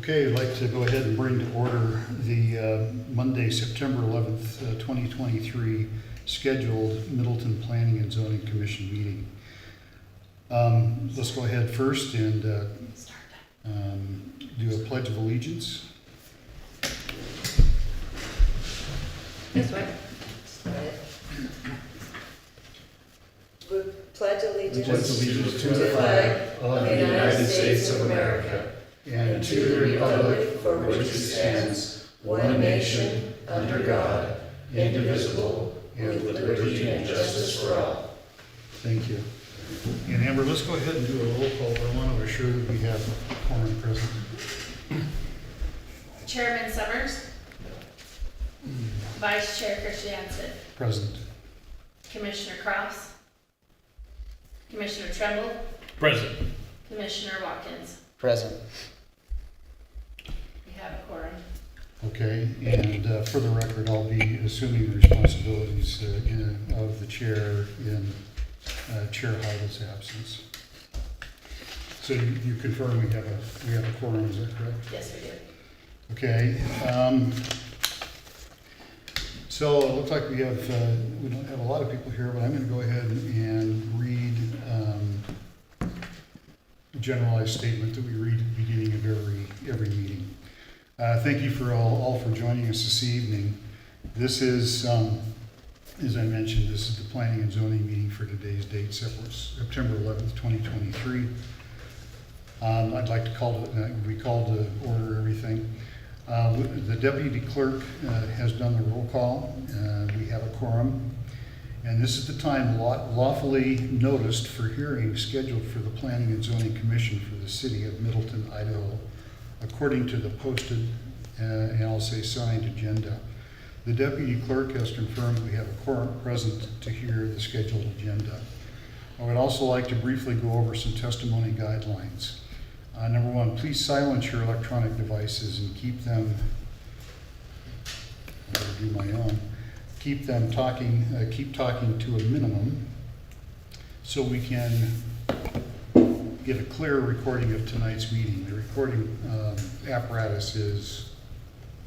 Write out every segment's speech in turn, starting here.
Okay, I'd like to go ahead and bring to order the Monday, September 11th, 2023 scheduled Middleton Planning and Zoning Commission meeting. Let's go ahead first and do a pledge of allegiance. This way. We pledge allegiance to the flag of the United States of America and to the republic for which it stands, one nation, under God, indivisible, with liberty and justice for all. Thank you. And Amber, let's go ahead and do a roll call, but I want to assure that we have a quorum present. Chairman Summers. Vice Chair Christiansen. Present. Commissioner Cross. Commissioner Tremble. Present. Commissioner Watkins. Present. We have a quorum. Okay, and for the record, I'll be assuming the responsibilities of the chair in Chair Heidel's absence. So you confirm we have a quorum, is that correct? Yes, we do. Okay. So it looks like we don't have a lot of people here, but I'm going to go ahead and read a generalized statement that we read at the beginning of every meeting. Thank you for all for joining us this evening. This is, as I mentioned, this is the Planning and Zoning meeting for today's date, September 11th, 2023. I'd like to call to order everything. The deputy clerk has done the roll call. We have a quorum. And this is the time lawfully noticed for hearings scheduled for the Planning and Zoning Commission for the city of Middleton, Idaho, according to the posted, and I'll say signed agenda. The deputy clerk has confirmed we have a quorum present to hear the scheduled agenda. I would also like to briefly go over some testimony guidelines. Number one, please silence your electronic devices and keep them, I'm going to do my own, keep talking to a minimum so we can get a clear recording of tonight's meeting. The recording apparatus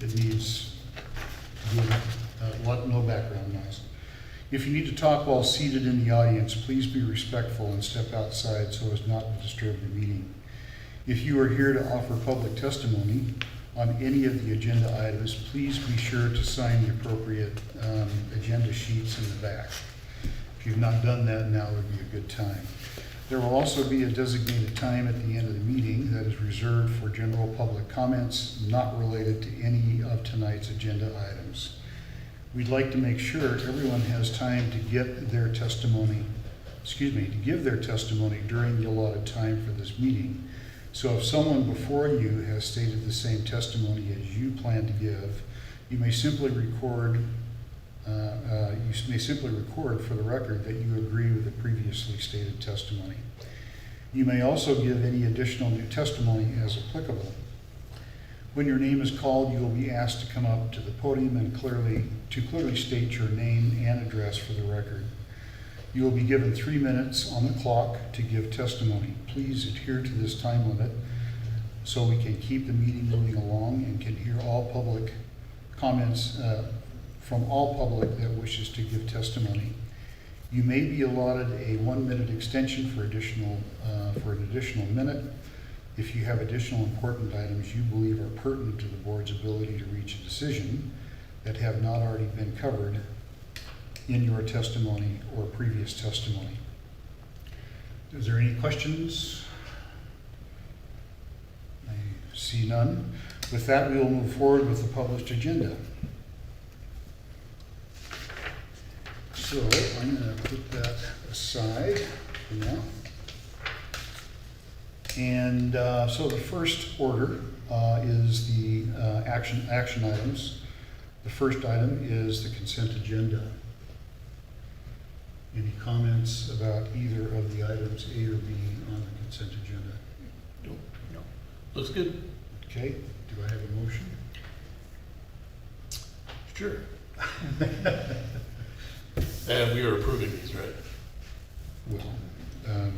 needs no background noise. If you need to talk while seated in the audience, please be respectful and step outside so as not to disturb the meeting. If you are here to offer public testimony on any of the agenda items, please be sure to sign the appropriate agenda sheets in the back. If you've not done that, now would be a good time. There will also be a designated time at the end of the meeting that is reserved for general public comments not related to any of tonight's agenda items. We'd like to make sure everyone has time to give their testimony during the allotted time for this meeting. So if someone before you has stated the same testimony as you plan to give, you may simply record for the record that you agree with the previously stated testimony. You may also give any additional new testimony as applicable. When your name is called, you will be asked to come up to the podium and clearly state your name and address for the record. You will be given 3 minutes on the clock to give testimony. Please adhere to this time limit so we can keep the meeting moving along and can hear all public comments from all public that wishes to give testimony. You may be allotted a 1-minute extension for an additional minute if you have additional important items you believe are pertinent to the board's ability to reach a decision that have not already been covered in your testimony or previous testimony. Is there any questions? I see none. With that, we will move forward with the published agenda. So I'm going to put that aside for now. And so the first order is the action items. The first item is the consent agenda. Any comments about either of the items A or B on the consent agenda? No. Looks good. Okay, do I have a motion? Sure. And we are approving these, right? Well,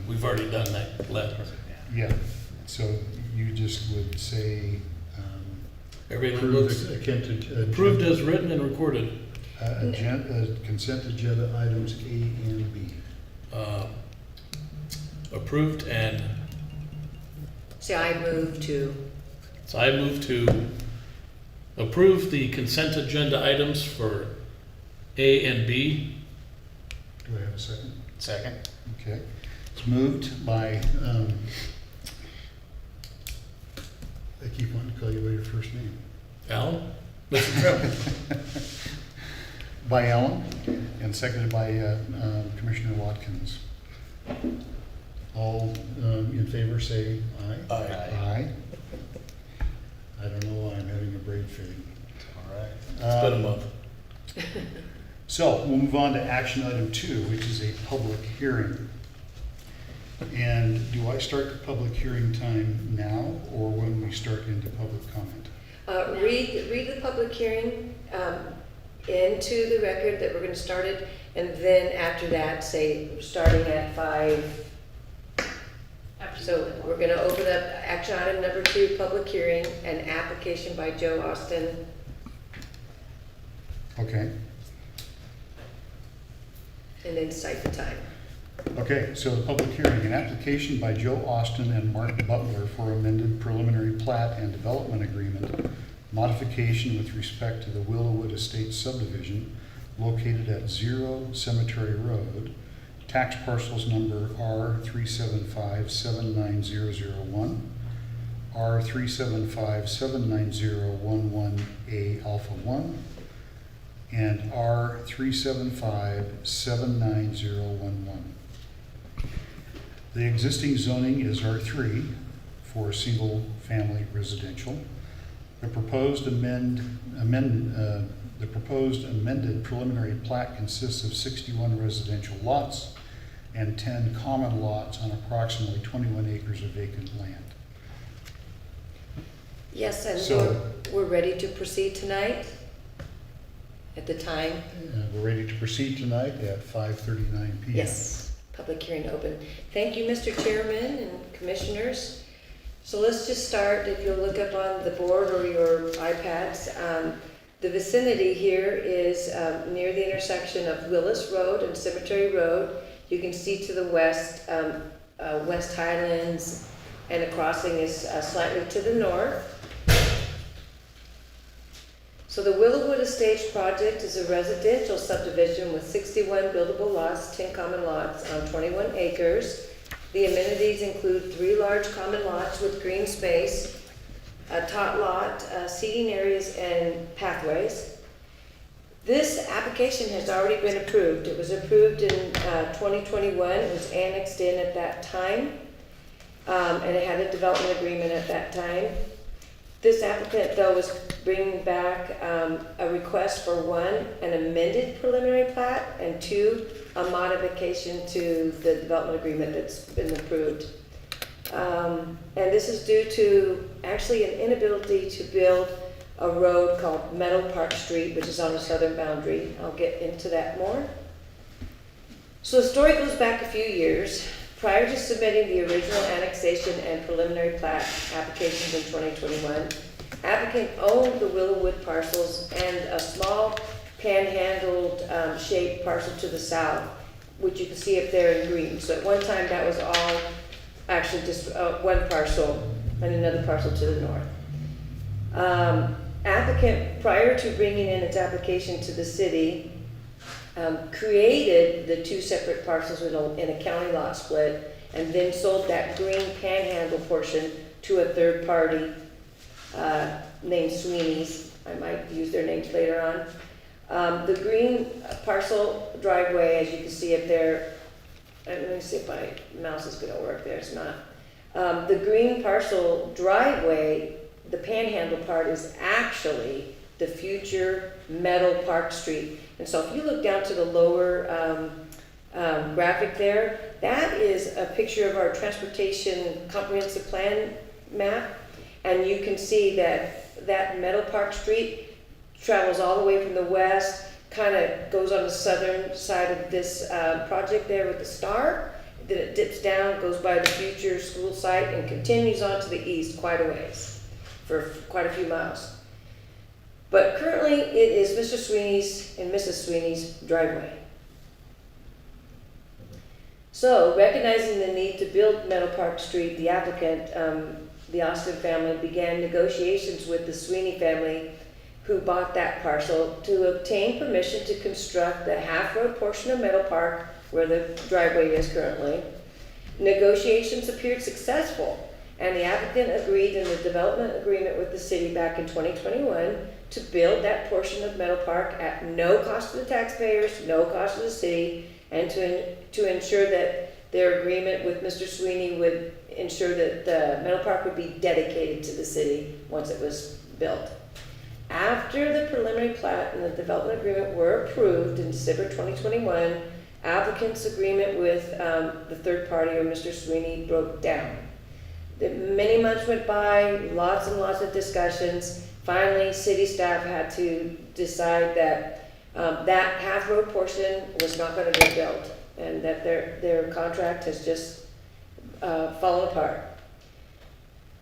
We've already done that letter. yeah, so you just would say Everything Approve looks the consent approved as written and recorded. consent agenda items A and B. Approved and, So I move to, so I move to approve the consent agenda items for A and B. Do I have a second? Second. Okay. It's moved by, I keep wanting to call you by your first name. Alan? Mr. Trevor? By Alan and seconded by Commissioner Watkins. All in favor say aye. Aye. Aye. I don't know why I'm having a braid fade. All right. It's been a month. So we'll move on to action item 2, which is a public hearing. And do I start the public hearing time now or when we start into public comment? read the public hearing into the record that we're going to start it, and then after that, say, starting at 5. So we're going to open up action item number 2, public hearing, an application by Joe Austin. Okay. And then cite the time. Okay, so the public hearing, an application by Joe Austin and Mark Butler for amended preliminary plat and development agreement, modification with respect to the Willowwood Estates subdivision located at 0 Cemetery Road, tax parcels number R375-79001, R375-79011A Alpha 1, and R375-79011. The existing zoning is R3 for single-family residential. The proposed amended preliminary plat consists of 61 residential lots and 10 common lots on approximately 21 acres of vacant land. Yes, and So- we're ready to proceed tonight at the time. We're ready to proceed tonight at 5:39 p.m. Yes, public hearing open. Thank you, Mr. Chairman and Commissioners. So let's just start, if you'll look up on the board or your iPads. The vicinity here is near the intersection of Willis Road and Cemetery Road. You can see to the west, West Highlands, and the crossing is slightly to the north. So the Willowwood Estates project is a residential subdivision with 61 buildable lots, 10 common lots on 21 acres. The amenities include 3 large common lots with green space, a tot lot, seating areas, and pathways. This application has already been approved. It was approved in 2021. It was annexed in at that time, and it had a development agreement at that time. This applicant, though, was bringing back a request for 1, an amended preliminary plat, and 2, a modification to the development agreement that's been approved. And this is due to actually an inability to build a road called Meadow Park Street, which is on the southern boundary. I'll get into that more. So the story goes back a few years. Prior to submitting the original annexation and preliminary plat applications in 2021, applicant owned the Willowwood parcels and a small panhandled shaped parcel to the south, which you can see up there in green. So at one time that was all actually just one parcel and another parcel to the north. Applicant, prior to bringing in its application to the city, created the 2 separate parcels in a county lot split, and then sold that green panhandle portion to a third party named Sweeney's. I might use their names later on. The green parcel driveway, as you can see up there, let me see if my mouse is going to work there. It's not. The green parcel driveway, the panhandle part, is actually the future Meadow Park Street. And so if you look down to the lower graphic there, that is a picture of our transportation comprehensive plan map. And you can see that Meadow Park Street travels all the way from the west, kind of goes on the southern side of this project there with the star. Then it dips down, goes by the future school site, and continues on to the east quite a ways, for quite a few miles. But currently, it is Mr. Sweeney's and Mrs. Sweeney's driveway. So, recognizing the need to build Meadow Park Street, the applicant, the Austin family, began negotiations with the Sweeney family who bought that parcel to obtain permission to construct the half-road portion of Meadow Park where the driveway is currently. Negotiations appeared successful, and the applicant agreed in the development agreement with the city back in 2021 to build that portion of Meadow Park at no cost to the taxpayers, no cost to the city, and to ensure that their agreement with Mr. Sweeney would ensure that the Meadow Park would be dedicated to the city once it was built. After the preliminary plat and the development agreement were approved in December 2021, applicant's agreement with the third party, or Mr. Sweeney, broke down. Many months went by, lots and lots of discussions. Finally, city staff had to decide that that half-road portion was not going to get built, and that their contract has just fallen apart.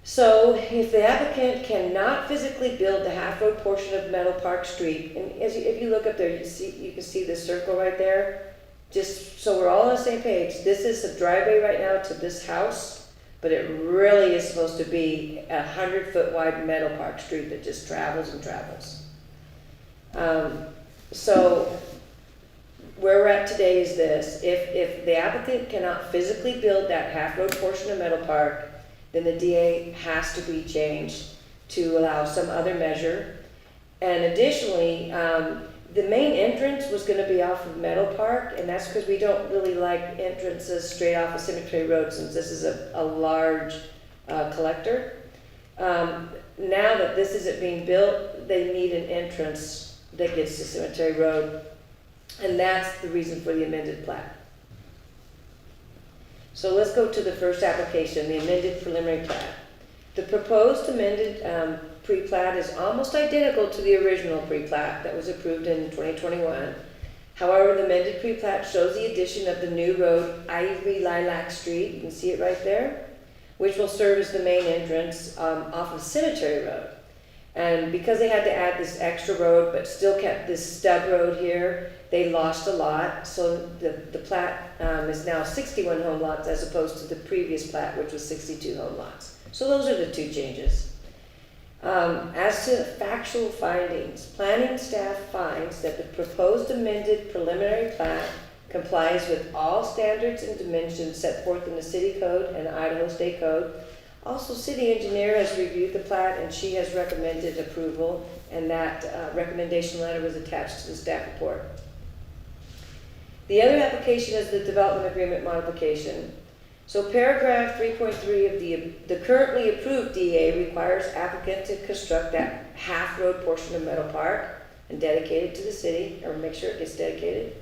So, if the applicant cannot physically build the half-road portion of Meadow Park Street, and if you look up there, you can see the circle right there. Just so we're all on the same page, this is a driveway right now to this house, but it really is supposed to be a 100-foot wide Meadow Park Street that just travels and travels. So where we're at today is this: if the applicant cannot physically build that half-road portion of Meadow Park, then the DA has to be changed to allow some other measure. And additionally, the main entrance was going to be off of Meadow Park, and that's because we don't really like entrances straight off of Cemetery Road, since this is a large collector. Now that this isn't being built, they need an entrance that gets to Cemetery Road, and that's the reason for the amended plat. So let's go to the first application, the amended preliminary plat. The proposed amended pre-plat is almost identical to the original pre-plat that was approved in 2021. However, the amended pre-plat shows the addition of the new road, Ivory Lilac Street, you can see it right there, which will serve as the main entrance off of Cemetery Road. And because they had to add this extra road but still kept this stub road here, they lost a lot. So the plat is now 61 home lots as opposed to the previous plat, which was 62 home lots. So those are the two changes. As to factual findings, planning staff finds that the proposed amended preliminary plat complies with all standards and dimensions set forth in the city code and Idaho State Code. Also, city engineer has reviewed the plat and she has recommended approval, and that recommendation letter was attached to the staff report. The other application is the development agreement modification. So paragraph 3.3 of the currently approved DA requires applicant to construct that half-road portion of Meadow Park and dedicate it to the city, or make sure it gets dedicated.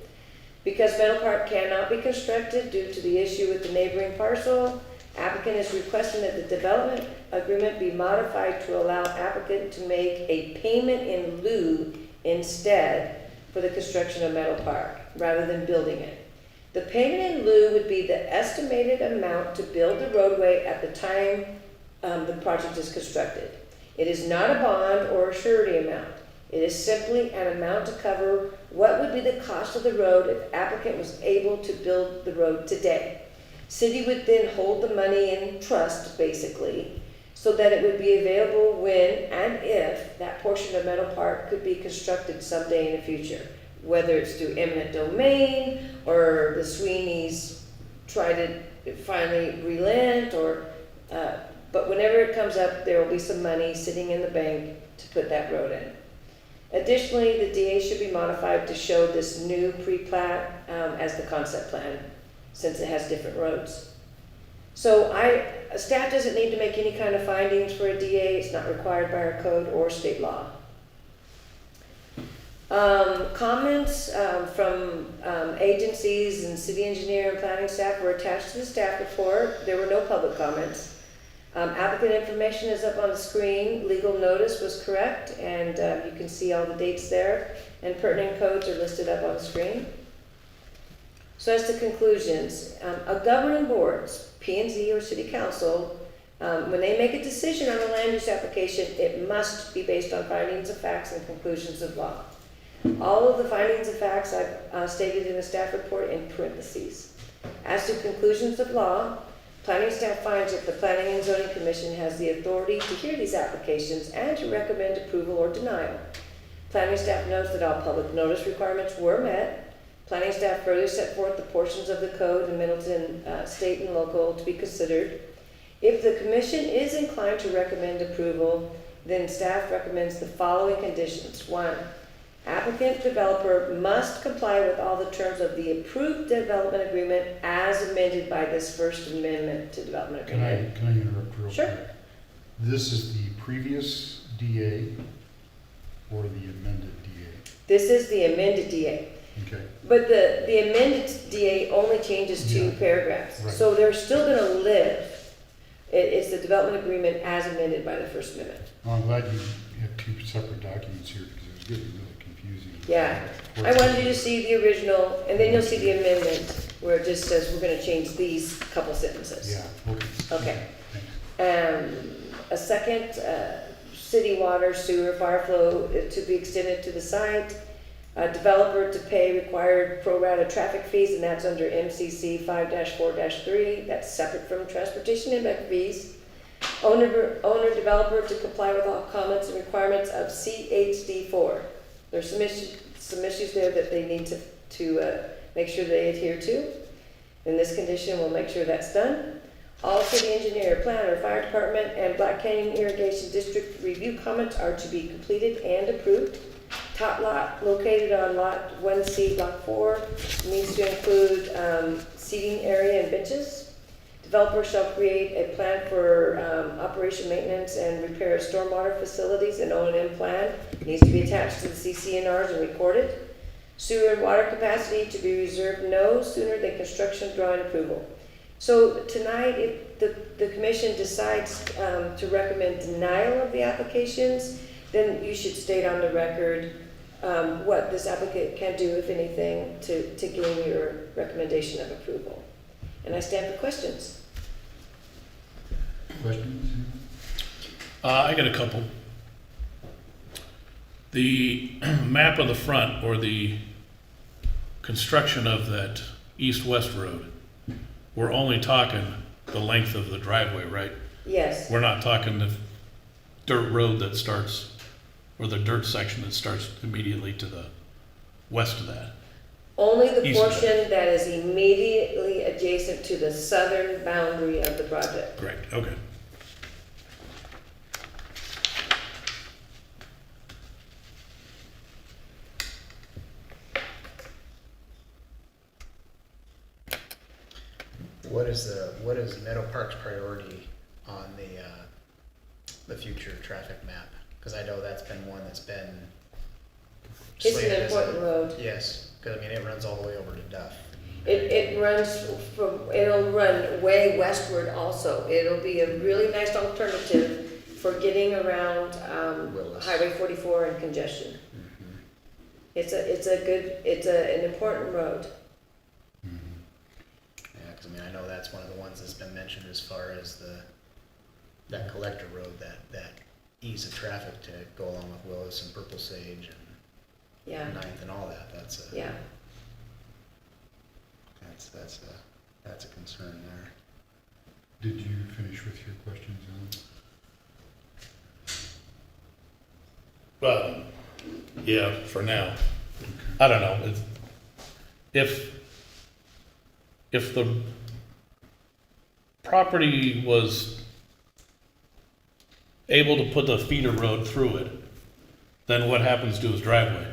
Because Meadow Park cannot be constructed due to the issue with the neighboring parcel, applicant is requesting that the development agreement be modified to allow applicant to make a payment in lieu instead for the construction of Meadow Park, rather than building it. The payment in lieu would be the estimated amount to build the roadway at the time the project is constructed. It is not a bond or a surety amount. It is simply an amount to cover what would be the cost of the road if applicant was able to build the road today. City would then hold the money in trust, basically, so that it would be available when and if that portion of Meadow Park could be constructed someday in the future, whether it's through eminent domain or the Sweeneys try to finally relent, or but whenever it comes up, there will be some money sitting in the bank to put that road in. Additionally, the DA should be modified to show this new pre-plat as the concept plan, since it has different roads. So staff doesn't need to make any kind of findings for a DA. It's not required by our code or state law. Comments from agencies and city engineer and planning staff were attached to the staff report. There were no public comments. Applicant information is up on the screen. Legal notice was correct, and you can see all the dates there, and pertinent codes are listed up on the screen. So as to conclusions, a governing boards, P&Z or City Council, When they make a decision on a land use application, it must be based on findings of facts and conclusions of law. All of the findings of facts I've stated in the staff report in parentheses. As to conclusions of law, planning staff finds that the Planning and Zoning Commission has the authority to hear these applications and to recommend approval or denial. Planning staff notes that all public notice requirements were met. Planning staff further set forth the portions of the code in Middleton, state and local, to be considered. If the commission is inclined to recommend approval, then staff recommends the following conditions. 1, applicant developer must comply with all the terms of the approved development agreement as amended by this first amendment to development agreement. Can I interrupt real Sure. quick? This is the previous DA or the amended DA? This is the amended DA. Okay, But the amended DA only changes 2 Yeah. paragraphs. Right. So they're still gonna live. It's the development agreement as amended by the first amendment. well, I'm glad you have 2 separate documents here because it was getting really confusing. Yeah. I wanted you to see the original, and then you'll see the amendment where it just says we're gonna change these couple sentences. Yeah, okay. Okay. Thanks. A second, city water, sewer, fire flow to be extended to the site. Developer to pay required pro rata traffic fees, and that's under MCC 5-4-3. That's separate from transportation impact fees. Owner developer to comply with all comments and requirements of CHD4. There's some issues there that they need to make sure they adhere to. In this condition, we'll make sure that's done. All city engineer, planner, fire department, and Black Canyon Irrigation District review comments are to be completed and approved. Top lot located on lot 1C, block 4, needs to include seating area and benches. Developer shall create a plan for operation, maintenance, and repair of stormwater facilities. An O&M plan needs to be attached to the CCNRs and recorded. Sewer and water capacity to be reserved no sooner than construction drawing approval. So tonight, if the commission decides to recommend denial of the applications, then you should state on the record what this applicant can do, if anything, to gain your recommendation of approval. And I stand for questions. Questions? I got a couple. The map on the front, or the construction of that east-west road, we're only talking the length of the driveway, right? Yes. We're not talking the dirt road that starts, or the dirt section that starts immediately to the west of that. Only the East of portion that is immediately adjacent to the southern boundary of the project. Correct, okay. What is Meadow Park's priority on the future traffic map? Because I know that's been one that's been It's slated an as important road. Yes, because I mean, it runs all the way over to Duff. It runs it'll run way westward also. It'll be a really nice alternative for getting around Willis. Highway 44 and congestion. Mhm. It's an important road. Yeah, because I mean, I know that's one of the ones that's been mentioned as far as that collector road, that ease of traffic to go along with Willis and Purple Sage and Yeah, Ninth and all that. yeah. That's a concern there. Did you finish with your questions, Alan? Well, yeah, for now. I don't know. If the property was able to put the feeder road through it, then what happens to his driveway?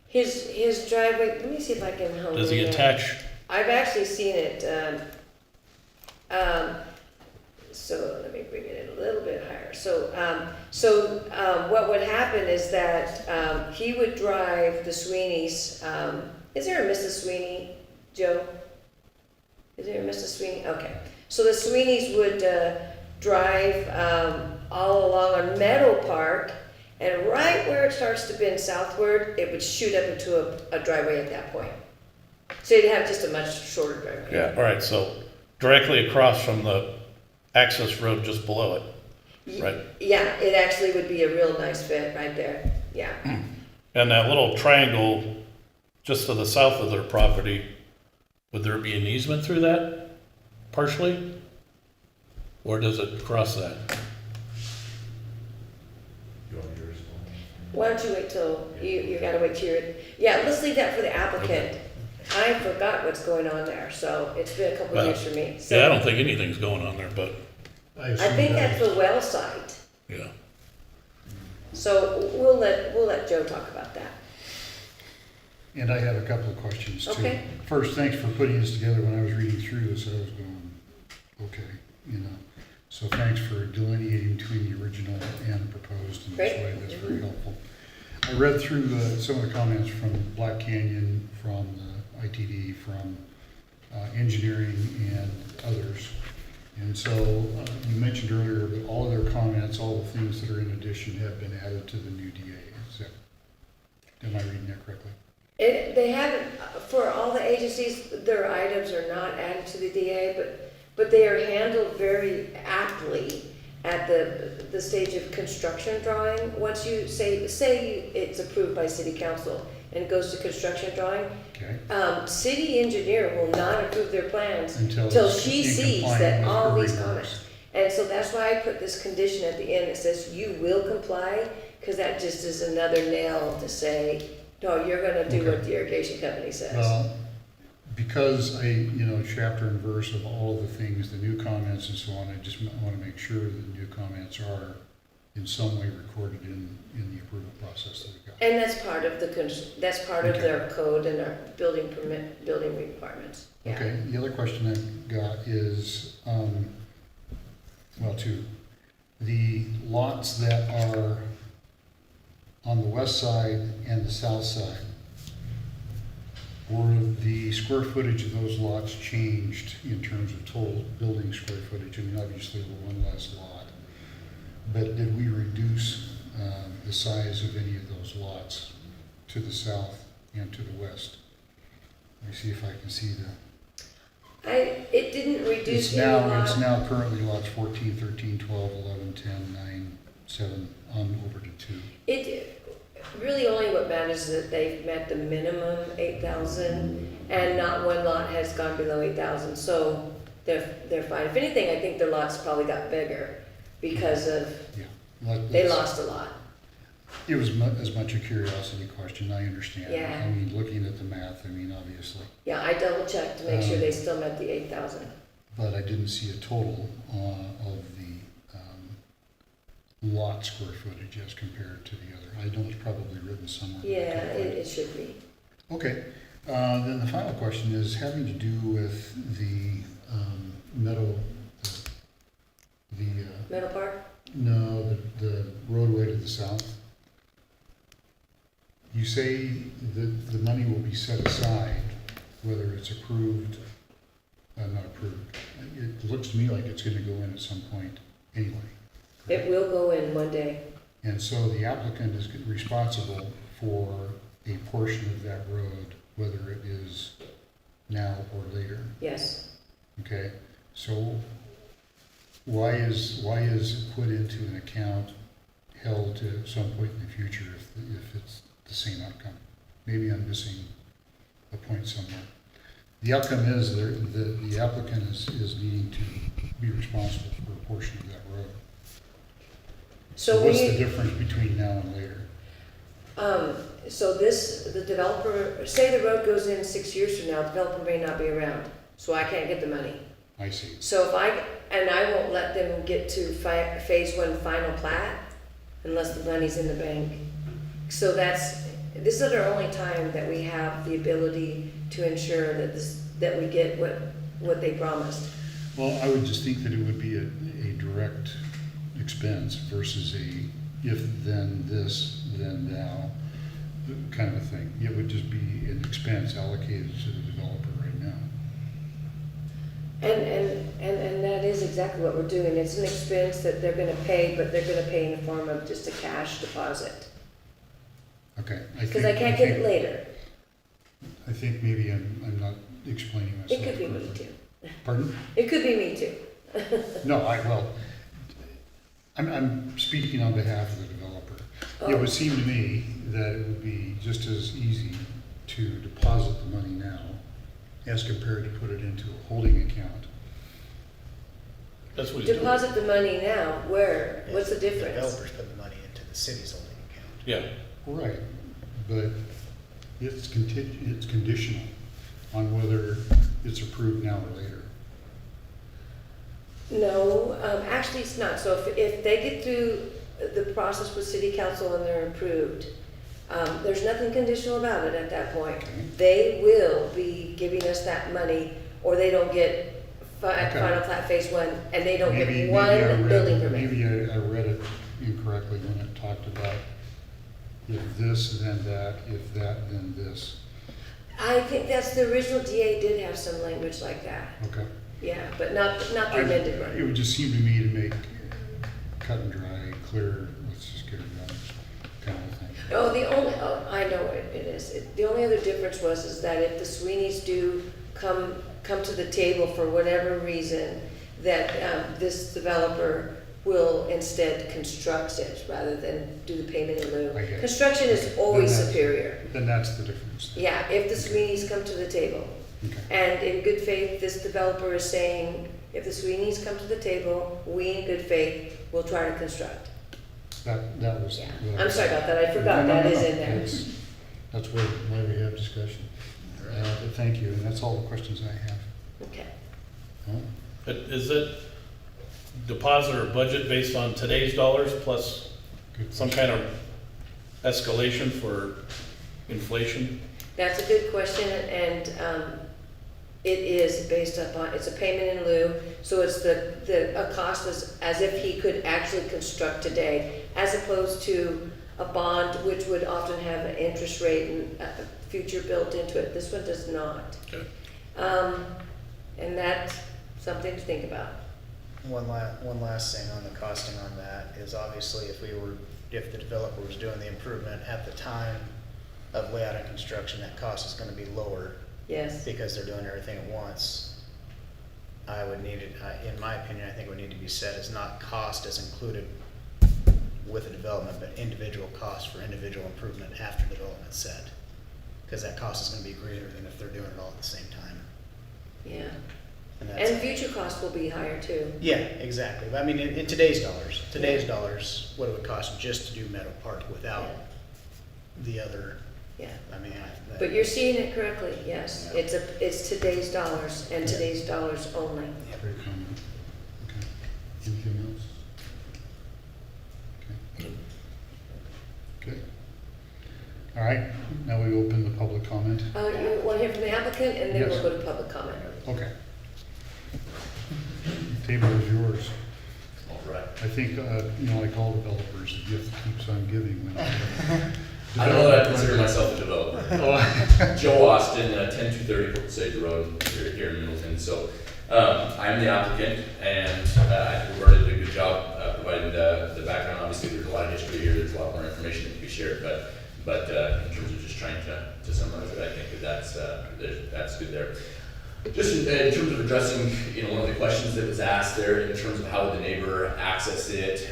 His driveway, let me see if I can hone Does he in there. attach? I've actually seen it. So let me bring it in a little bit higher. So what would happen is that he would drive the Sweeney's. Is there a Mrs. Sweeney, Joe? Is there a Mrs. Sweeney? Okay. So the Sweeney's would drive all along on Meadow Park, and right where it starts to bend southward, it would shoot up into a driveway at that point. So you'd have just a much shorter driveway. Yeah, all right, so directly across from the access road just below it, right? Yeah, it actually would be a real nice fit right there, yeah. And that little triangle just to the south of their property, would there be an easement through that partially? Or does it cross that? Why don't you wait till, you gotta wait till yeah, let's leave that for the applicant. I forgot what's going on there, so it's been a couple Well, years for me. So Yeah, I don't think anything's going on there, but, I think that's the well site, yeah. so we'll let Joe talk about that. And I have a couple of questions too. Okay. First, thanks for putting this together. When I was reading through this, I was going, okay, you know. So thanks for delineating between the original and the proposed in this Great. way. That's very helpful. I read through some of the comments from Black Canyon, from the ITD, from engineering and others. And so you mentioned earlier that all of their comments, all the things that are in addition have been added to the new DA. Am I reading that correctly? They haven't, for all the agencies, their items are not added to the DA, but they are handled very aptly at the stage of construction drawing. Once you say it's approved by city council and it goes to construction drawing, Okay. city engineer will not approve their plans Until until it's she in sees compliance that with all her these reports. comments. And so that's why I put this condition at the end that says you will comply, because that just is another nail to say, no, you're gonna do Okay. what the irrigation company says. Well, because chapter and verse of all of the things, the new comments and so on, I just want to make sure that the new comments are in some way recorded in the approval process that we got. And that's part of that's part of Okay. their code and their building permit, building requirements. Yeah. Okay, the other question I've got is, two. The lots that are on the west side and the south side, were the square footage of those lots changed in terms of total building square footage? I mean, obviously, the one less lot. But did we reduce the size of any of those lots to the south and to the west? Let me see if I can see It didn't reduce it's any now lot. currently lots 14, 13, 12, 11, 10, 9, 7, on over to 2. It really only what matters is that they've met the minimum 8,000 and not one lot has gone below 8,000. So they're fine. If anything, I think their lots probably got bigger because of they lost a lot. It was as much a curiosity question, I understand. Yeah. I mean, looking at the math, I mean, obviously. Yeah, I double checked to make sure they still met the 8,000. But I didn't see a total of the lot square footage as compared to the other. I know it's probably written somewhere. but I Yeah, can't find it should be. Okay, then the final question is having to do with the Meadow Park? the roadway to the south. You say that the money will be set aside, whether it's approved, not approved. It looks to me like it's gonna go in at some point anyway. It will go in one day. And so the applicant is responsible for a portion of that road, whether it is now or later. Yes. Okay, so why is it put into an account held to some point in the future if it's the same outcome? Maybe I'm missing a point somewhere. The outcome is the applicant is needing to be responsible for a portion of that road. So what's the difference between now and later? So the developer, say the road goes in 6 years from now, the developer may not be around, so I can't get the money. I see. So I won't let them get to phase one final plat unless the money's in the bank. So this is our only time that we have the ability to ensure that we get what they promised. Well, I would just think that it would be a direct expense versus if then this, then now kind of a thing. It would just be an expense allocated to the developer right now. And that is exactly what we're doing. It's an expense that they're gonna pay, but they're gonna pay in the form of just a cash deposit. Okay. Because I can't get it later. I think maybe I'm not explaining myself. It could be me correctly. too. Pardon? It could be me too. No, I'm speaking on behalf of the developer. It Oh. would seem to me that it would be just as easy to deposit the money now as compared to put it into a holding account. That's what he's doing. Deposit the money now, where? What's the difference? Developers put the money into the city's holding account. Yeah, Right, but it's conditional on whether it's approved now or later. No, actually it's not. So if they get through the process with city council and they're approved, there's nothing conditional about it at that point. Okay. They will be giving us that money, or they don't get final plat phase one, and they don't Maybe get one building permit. Maybe I read it incorrectly when it talked about if this, then that, if that, then this. I think that's the original DA did have some language like that. Okay. Yeah, but not the amended It one. would just seem to me to make cut and dry, clear, let's just get it done, kind of a thing. I know what it is. The only other difference is that if the Sweeneys do come to the table for whatever reason, that this developer will instead construct it rather than do the payment in lieu. I get it. Construction is Okay. always Then that's- superior. Then that's the difference. Yeah, if the Sweeneys come to the table. Okay. And in good faith, this developer is saying, if the Sweeneys come to the table, we in good faith will try to construct. That was. Yeah. what I I'm was sorry saying. about that. I forgot No, no, that no, is no. in there. That's why we have discussion. But thank you, and that's all the questions I have. Okay. Huh? but is it deposit or budget based on today's dollars plus Good some question. kind of escalation for inflation? That's a good question, and it is based upon, it's a payment in lieu, so it's a cost as if he could actually construct today, as opposed to a bond, which would often have an interest rate and a future built into it. This one does not. Okay. And that's something to think about. One last thing on the costing on that is obviously if the developer was doing the improvement at the time of layout and construction, that cost is gonna be lower Yes. because they're doing everything at once. I would need it, in my opinion, I think it would need to be set as not cost as included with the development, but individual cost for individual improvement after development's set. Because that cost is gonna be greater than if they're doing it all at the same time. Yeah. And that's, And future costs will be higher too. yeah, exactly. But I mean, in today's dollars, what it would cost just to do Meadow Park without the other, Yeah. I mean, But you're seeing it correctly, yes. Yeah. It's today's dollars and today's dollars only. Great comment. Okay. Anything else? Okay. Okay. All right, now we open the public comment. You want to hear from the applicant, and then we'll Yes. go to public comment. Okay. Table is yours. All right. I think, like all developers, the gift keeps on giving. I don't know that I consider myself a developer. Oh, Joe Austin, 10230 Port Sage Road, here in Middleton. So I'm the applicant, and I think Roberta did a good job providing the background. Obviously, there's a lot of history here. There's a lot more information that can be shared, but in terms of just trying to summarize it, I think that's good there. Just in terms of addressing, one of the questions that was asked there in terms of how would the neighbor access it.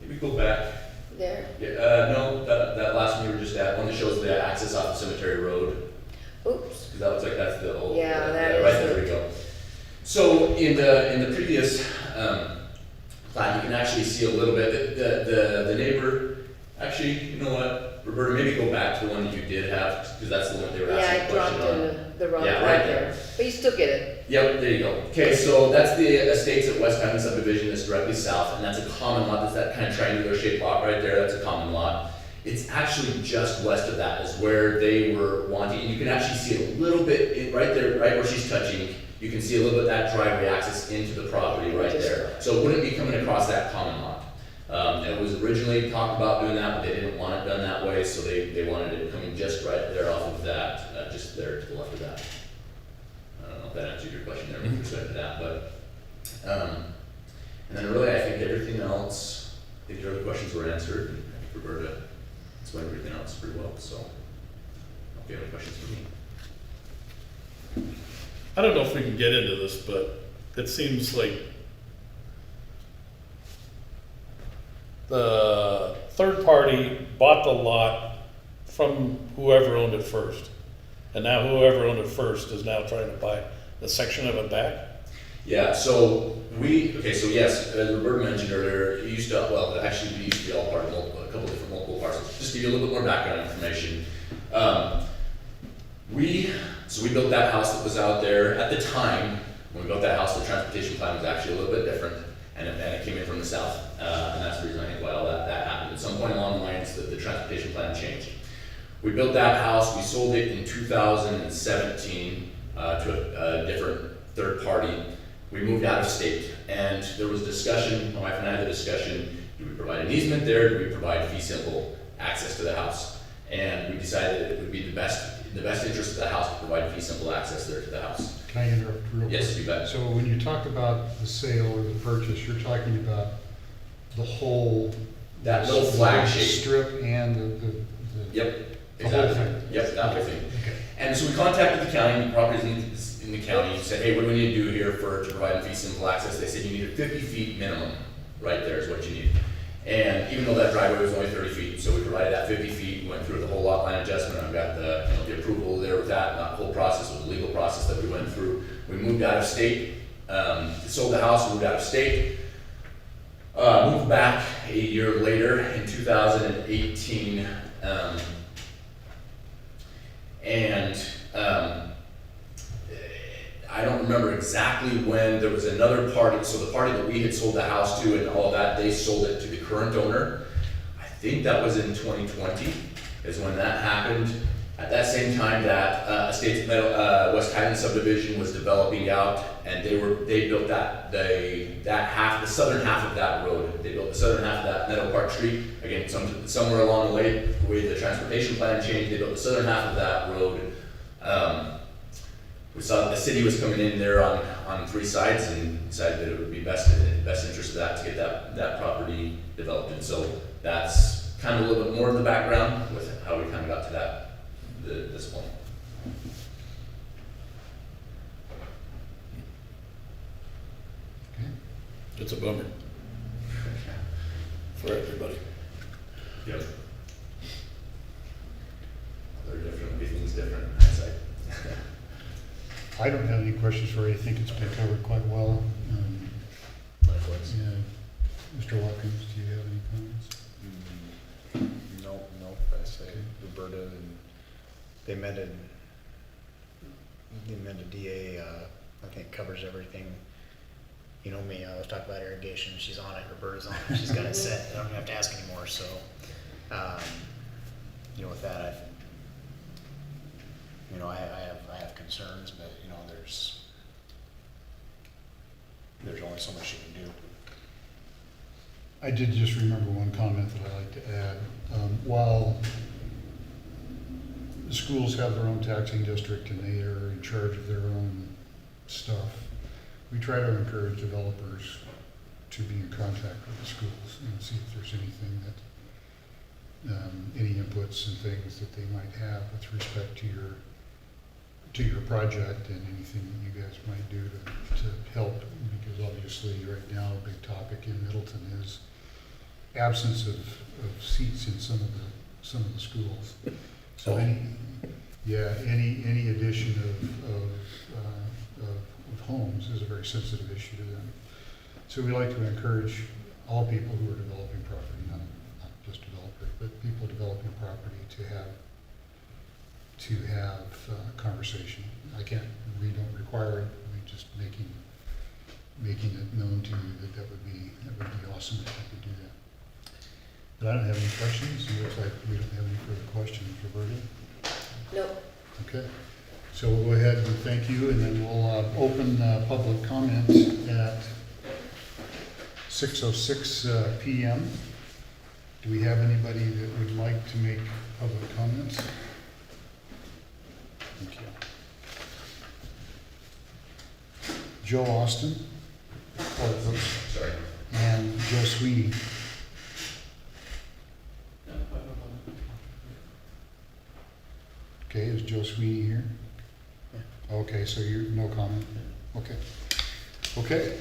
Maybe go back. There. Yeah, no, that last one you were just at, one that shows the access off the Cemetery Road, Oops. because that looks like that's the old. Yeah, that is right the- there we go. So in the previous plat, you can actually see a little bit, the neighbor, actually, you know what, Roberta, maybe go back to the one that you did have, because that's the one they were Yeah, asking I a dropped question on. in the wrong Yeah, part right there. But you still get it. Yep, there you go. Okay, so that's the estates at West County subdivision that's directly south, and that's a common lot. That's that kind of triangular shaped lot right there. That's a common lot. It's actually just west of that is where they were wanting, and you can actually see a little bit right there, right where she's touching. You can see a little bit of that driveway access into the property right there. So it wouldn't be coming across that common lot. It was originally talked about doing that, but they didn't want it done that way, so they wanted it coming just right there off of that, just there to the left of that. I don't know if that answered your question there with respect to that, but, and then really, I think everything else, I think your other questions were answered, and I think Roberta explained everything else pretty well, so, if you have any questions for me. I don't know if we can get into this, but it seems like the third party bought the lot from whoever owned it first. And now whoever owned it first is now trying to buy the section of it back? Yeah, so so yes, as Roberta mentioned earlier, it used to, well, actually, it used to be all part of a couple different multiple parcels. Just to give you a little bit more background information. So we built that house that was out there. At the time, when we built that house, the transportation plan was actually a little bit different, and it came in from the south. And that's the reason I think why all that happened. At some point along the lines, the transportation plan changed. We built that house, we sold it in 2017 to a different third party. We moved out of state, and there was discussion, my wife and I had the discussion, do we provide an easement there, do we provide fee simple access to the house? And we decided that it would be the best interest of the house to provide fee simple access there to the house. Can I interrupt real quick? Yes, you bet. So when you talk about the sale or the purchase, you're talking about the whole. That little flag shape. Strip and the. Yep, The whole exactly. thing. Yep, that whole thing. Okay. And so we contacted the county, the properties in the county, said, hey, what do we need to do here to provide fee simple access? They said, you need a 50 feet minimum, right there is what you need. And even though that driveway was only 30 feet, so we provided that 50 feet, went through the whole lot line adjustment, I've got the approval there with that, and that whole process was the legal process that we went through. We moved out of state, sold the house, moved out of state, moved back a year later in 2018, I don't remember exactly when. There was another party, so the party that we had sold the house to and all of that, they sold it to the current owner. I think that was in 2020 is when that happened. At that same time, that Estates West Highland subdivision was developing out, and they built the southern half of that road. They built the southern half of that Meadow Park Street. Again, somewhere along the way, the transportation plan changed. They built the southern half of that road. We saw that the city was coming in there on three sides and decided that it would be best interest of that to get that property developed. And so that's kind of a little bit more of the background with how we kind of got to this point. It's a bummer for everybody. Yep. There are definitely things different in hindsight. I don't have any questions for you. I think it's been covered quite well. Likewise. Yeah. Mr. Watkins, do you have any comments? Nope, I say Roberta, and the amended DA, I think covers everything. You know me, I always talk about irrigation, she's on it, Roberta's on it, she's got it set, I don't even have to ask anymore, so, with that, I have concerns, but, there's only so much you can do. I did just remember one comment that I'd like to add. While the schools have their own taxing district and they are in charge of their own stuff, we try to encourage developers to be in contact with the schools and see if there's anything that, any inputs and things that they might have with respect to your project and anything that you guys might do to help, because obviously right now a big topic in Middleton is absence of seats in some of the schools. So any addition of homes is a very sensitive issue to them. So we like to encourage all people who are developing property, not just developers, but people developing property to have conversation. We don't require it, we just making it known to you that would be awesome if you could do that. But I don't have any questions. It looks like we don't have any further questions. Roberta? Nope. Okay. So we'll go ahead and thank you, and then we'll open public comment at 6:06 p.m. Do we have anybody that would like to make public comments? Thank you. Joe Austin. Sorry. And Joe Sweeney. Okay, is Joe Sweeney here? Okay, so you're no comment? Okay. Okay.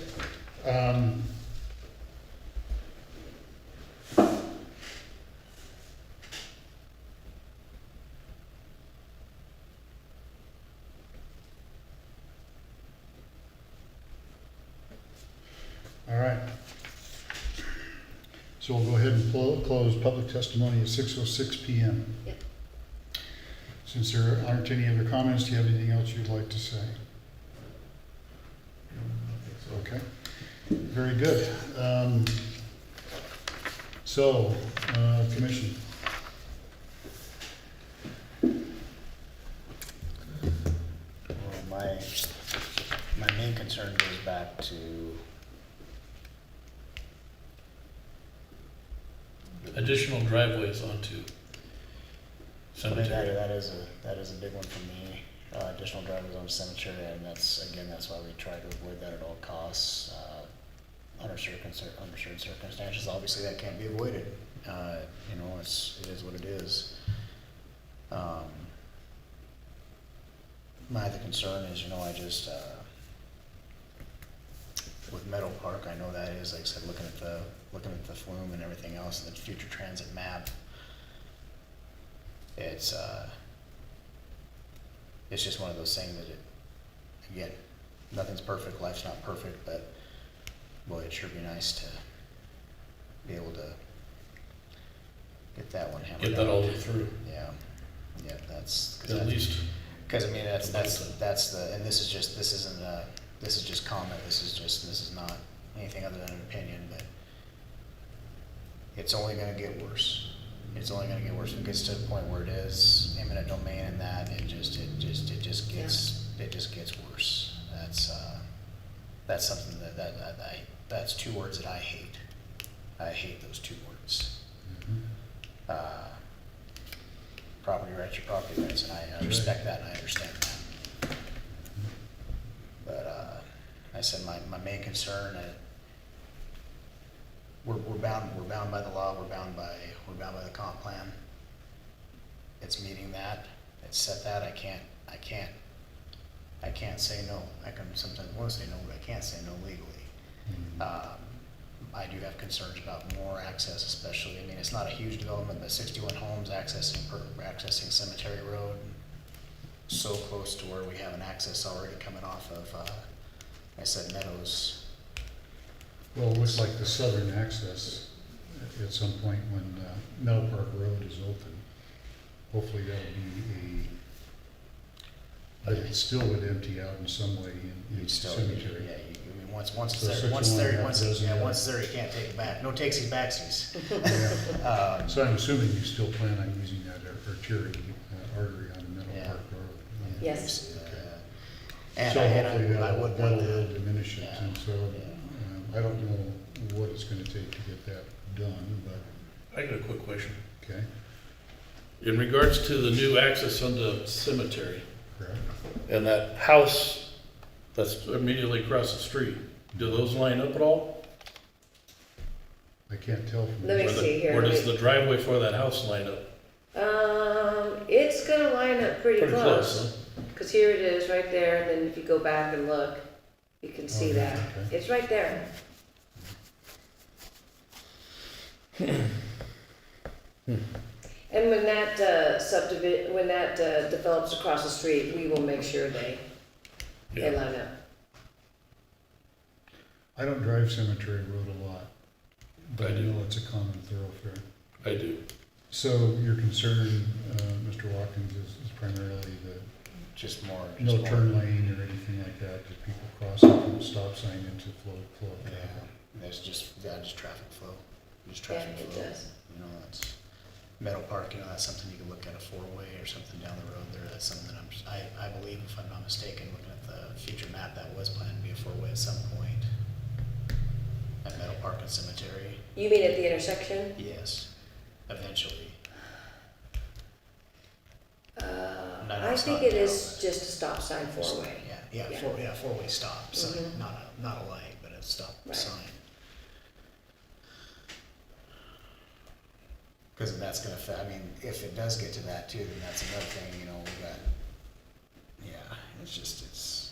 All right. So we'll go ahead and close public testimony at 6:06 PM. Yep. Since there aren't any other comments, do you have anything else you'd like to say? Okay, very good. Commission. Well, my main concern goes back to Additional driveways onto I mean, cemetery. that is a big one for me. Additional driveways on the cemetery, and that's why we try to avoid that at all costs. Under certain circumstances, obviously that can't be avoided. You know, it is what it is. My other concern is, you know, with Meadow Park, I know that is, like I said, looking at the flume and everything else, and the future transit map. It's just one of those things that again, nothing's perfect, life's not perfect, but boy, it'd sure be nice to be able to get that one hammered out. Get that all the way through, Yeah, that's, at least. because I mean, that's the, and this is just comment, this is not anything other than an opinion, but it's only gonna get worse. It's only gonna get worse. If it gets to the point where it is eminent domain and that, it just gets worse. That's something that's two words that I hate. I hate those two words. Property rights are property rights, and I respect that and I understand that. But I said my main concern, we're bound by the law, we're bound by the comp plan. It's meeting that, it's set that, I can't say no. I can sometimes want to say no, but I can't say no legally. I do have concerns about more access, especially, I mean, it's not a huge development, but 61 homes accessing Cemetery Road, so close to where we have an access already coming off of, I said Meadows. Well, it looks like the southern access at some point when Meadow Park Road is open. Hopefully that'll be but it still would empty out in some way in the cemetery. Yeah, I mean, once it's So there, section once 1.5 it's there, you can't take it back. No takesies backsies. Yeah. So I'm assuming you still plan on using that arterial artery on Meadow Yeah. Park Road. Yes. And So I hopefully would want that'll that. diminish it, Yeah. and so I don't know what it's gonna take to get that done, but, I got a quick question. okay, In regards to the new access on the cemetery, correct. and that house that's immediately across the street, do those line up at all? I can't tell from Let me this. see here. Where does the driveway for that house line up? It's gonna line up pretty Pretty close, close. Cause here it is, right there, and then if you go back and look, you can see Okay, that. okay. It's right there. And when that develops across the street, we will make sure they Yeah. line up. I don't drive Cemetery Road a lot, but I I do. know it's a common thoroughfare. I do. So your concern, Mr. Watkins, is primarily the Just more. no turn lane or anything like that, just people crossing from the stop sign into flow of Yeah, traffic. there's just traffic flow. Just Yeah, traffic it flow. does. You know, that's Meadow Park. You know, that's something you can look at a four-way or something down the road there. That's something that I believe, if I'm not mistaken, looking at the future map, that was planned to be a four-way at some point. At Meadow Park and Cemetery. You mean at the intersection? Yes, eventually. I think it is just a stop sign four-way. Yeah, Yeah. four-way stop sign, Mhm. not a light, but a stop Right. sign. Because that's gonna affect, I mean, if it does get to that too, then that's another thing, you know, we got, yeah, it's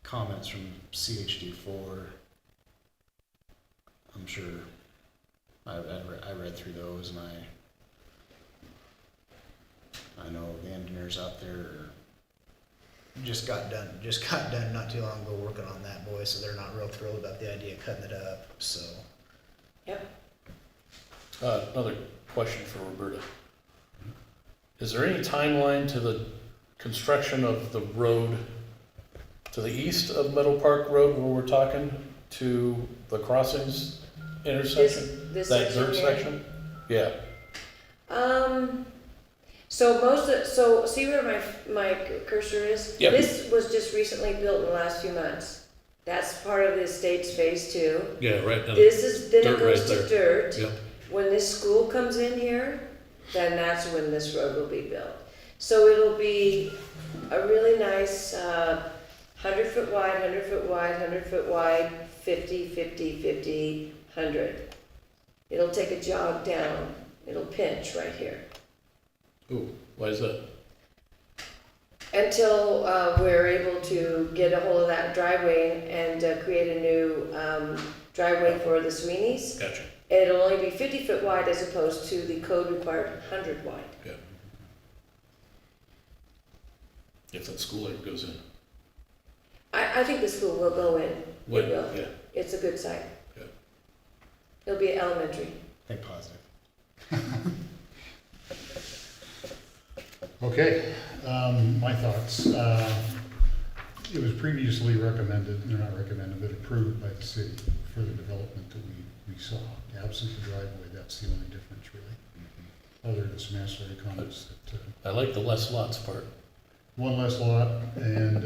comments from CHD4. I'm sure I read through those, and I know the engineers out there just got done not too long ago working on that, boy, so they're not real thrilled about the idea of cutting it up, so. Yep. Another question for Roberta. Is there any timeline to the construction of the road to the east of Meadow Park Road where we're talking to the crossings intersection? This That section dirt here? section? Yeah, So see where my cursor is? Yep. This was just recently built in the last few months. That's part of the estate's phase 2. yeah, right. Now, This is, then it dirt goes right to dirt. Yep. When this school comes in here, then that's when this road will be built. So it'll be a really nice 100-foot wide, 100-foot wide, 100-foot wide, 50, 50, 50, 100. It'll take a jog down. It'll pinch right here. Ooh, why is that? Until we're able to get a hold of that driveway and create a new driveway for the Sweeneys. Gotcha. It'll only be 50 foot wide as opposed to the code required 100 wide. Yeah. If that school ever goes in. I think the school will go in. When? It will. Yeah. It's a good site. Yeah. It'll be elementary. Think positive. Okay, my thoughts. It was previously recommended, or not recommended, but approved by the city for the development that we saw. Absent the driveway, that's the only difference really. Other than some ancillary comments that, I like the less lots part. one less lot, and,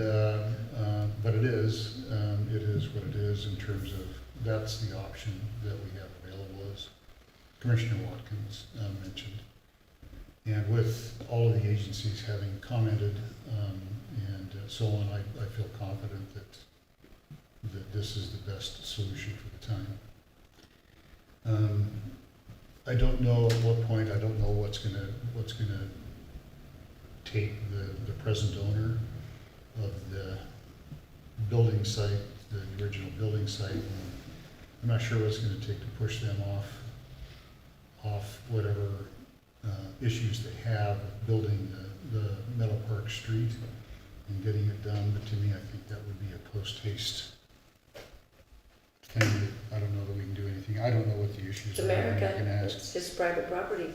but it is what it is in terms of, that's the option that we have available, as Commissioner Watkins mentioned. And with all of the agencies having commented and so on, I feel confident that this is the best solution for the time. I don't know at what point, I don't know what's gonna take the present owner of the building site, the original building site. And I'm not sure what it's gonna take to push them off whatever issues they have with building the Meadow Park Street and getting it done, but to me, I think that would be a post-haste thing. I don't know that we can do anything. I don't know what the issues It's are. I'm not America. gonna ask. It's just private property.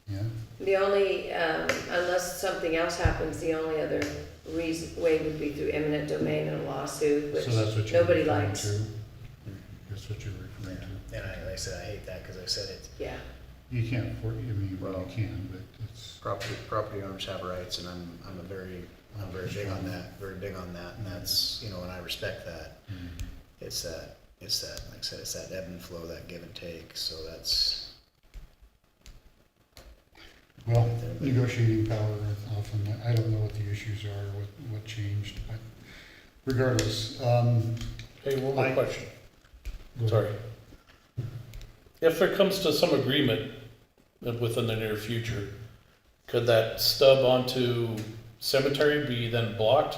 Yeah, The only, unless something else happens, the only other way would be through eminent domain and a lawsuit, which so that's what you're nobody referring likes. to? That's what you're referring to? And like I said, I hate that because I said it. Yeah. You can't afford, I mean, Well, you can, but it's, Property owners have rights, and I'm very big on that, and that's, and I respect that. It's that, like I said, it's that ebb and flow, that give and take, so that's. well, negotiating power often, I don't know what the issues are, what changed, but regardless, Hey, one more I- question. go Sorry. ahead. If there comes to some agreement within the near future, could that stub onto cemetery be then blocked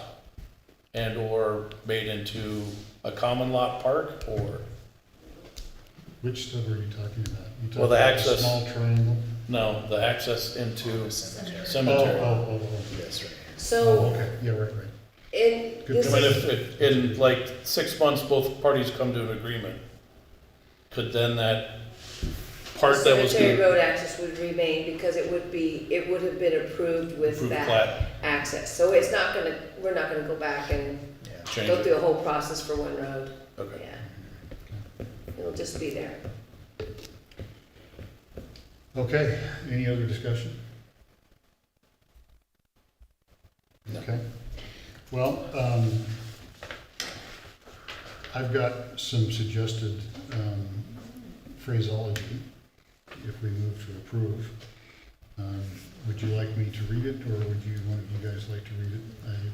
and or made into a common lot park, or? Which stub are you talking about? You talking Well, the about access- Small triangle? No, the access into Cemetery. cemetery. Oh. Yes, right. Oh, So okay, yeah, right. in Good this I mean, is, if in like 6 months, both parties come to an agreement, could then that part that was cemetery gonna road access would remain because it would have been approved with approve that plat, access. So it's not gonna, we're not gonna go back and Yeah. change go it? through a whole process for one road. Okay. Yeah. It'll just be there. Okay, any other discussion? No. Okay, well, I've got some suggested phraseology if we move to approve. Would you like me to read it, or would you, one of you guys like to read it?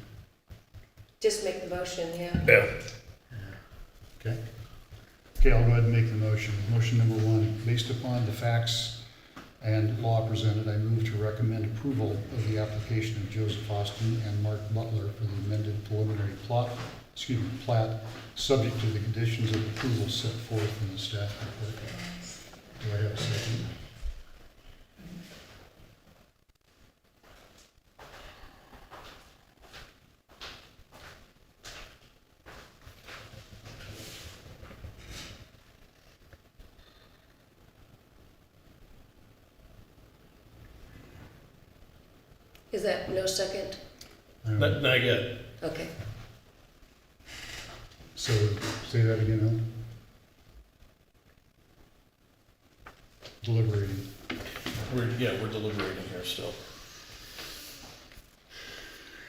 Just make the motion, yeah. Yeah. Okay. Okay, I'll go ahead and make the motion. Motion number 1, based upon the facts and law presented, I move to recommend approval of the application of Joseph Austin and Mark Butler for the amended preliminary plot plat, subject to the conditions of approval set forth in the staff report. Do I have a second? Is that no second? Not yet. Okay. So, say that again, Ellen? Deliberating. We're deliberating here still.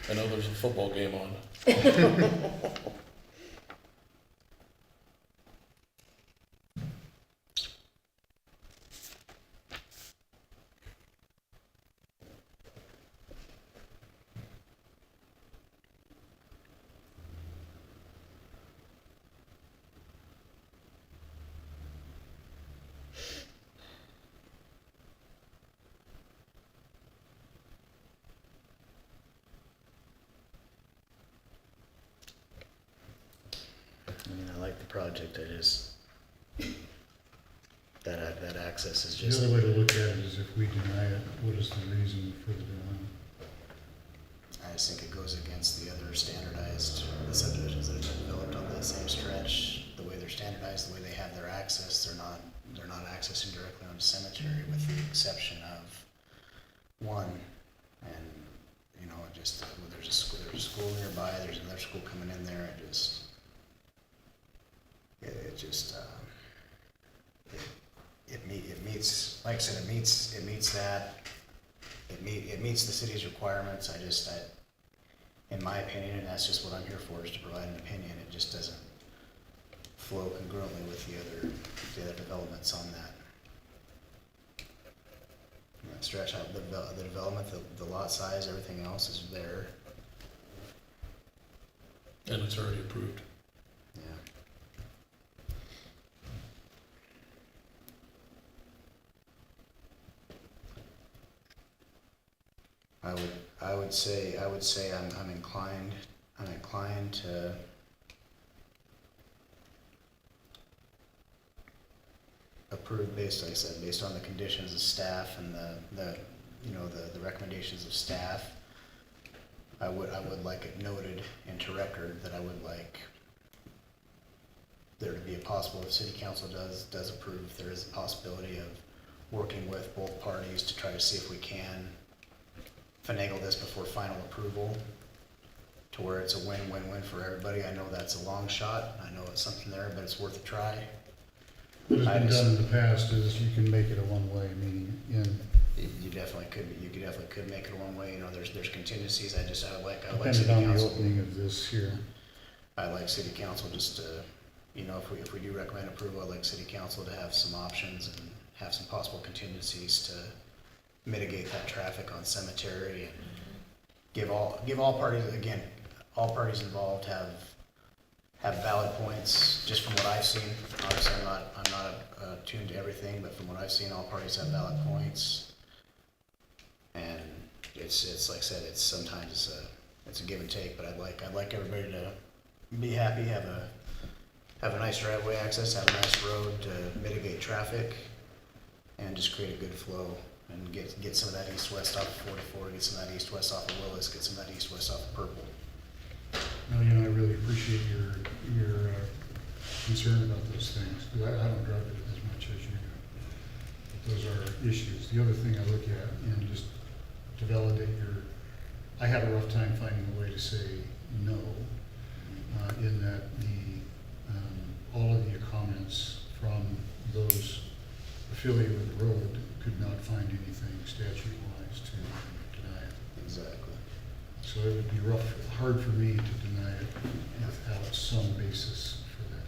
I know there's a football game on. I mean, I like the project, I just, that access is The just, other way to look at it is if we deny it, what is the reason for the denial? I just think it goes against the other standardized subdivisions that have been developed on that same stretch. The way they're standardized, the way they have their access, they're not accessing directly onto cemetery with the exception of one. And, you know, it just, there's a school nearby, there's another school coming in there, it meets, like I said, it meets that, it meets the city's requirements. In my opinion, and that's just what I'm here for, is to provide an opinion, it just doesn't flow congruently with the other developments on that. You know, stretch out the development, the lot size, everything else is there. And it's already approved. Yeah. I would say I'm inclined to approve based, like I said, based on the conditions of staff and the recommendations of staff. I would like it noted into record that I would like there to be a possible, if city council does approve, there is a possibility of working with both parties to try to see if we can finagle this before final approval to where it's a win-win-win for everybody. I know that's a long shot, I know it's something there, but it's worth a try. What has been done in the past is you can make it a one-way, meaning You definitely could make it a one-way, you know, there's contingencies. I like depending city on the council. opening of this here. I like city council just to, you know, if we do recommend approval, I'd like city council to have some options and have some possible contingencies to mitigate that traffic on cemetery and give all parties, again, all parties involved have valid points. Just from what I've seen, obviously I'm not tuned to everything, but from what I've seen, all parties have valid points. And it's like I said, it's sometimes it's a give and take, but I'd like everybody to be happy, have a nice driveway access, have a nice road to mitigate traffic, and just create a good flow and get some of that east-west off of 44, get some of that east-west off of Willis, get some of that east-west off of Purple. No, you know, I really appreciate your concern about those things, because I don't drive it as much as you do. But those are issues. The other thing I look at, and just to validate I have a rough time finding a way to say no, in that all of the comments from those affiliated with the road could not find anything statute-wise to deny it. Exactly. So it would be hard for me to deny it without some basis for that.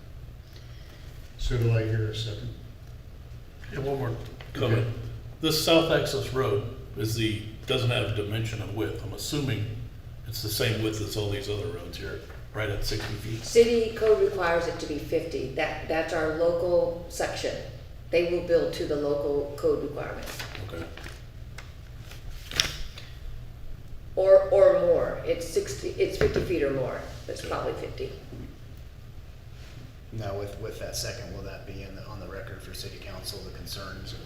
So do I hear a second? Yeah, one more comment. Okay. This south access road doesn't have a dimension of width. I'm assuming it's the same width as all these other roads here, right at 60 feet. City code requires it to be 50. That's our local section. They will build to the local code requirements. Okay. or more. It's 50 feet or more, it's probably 50. Now, with that second, will that be on the record for city council, the concerns of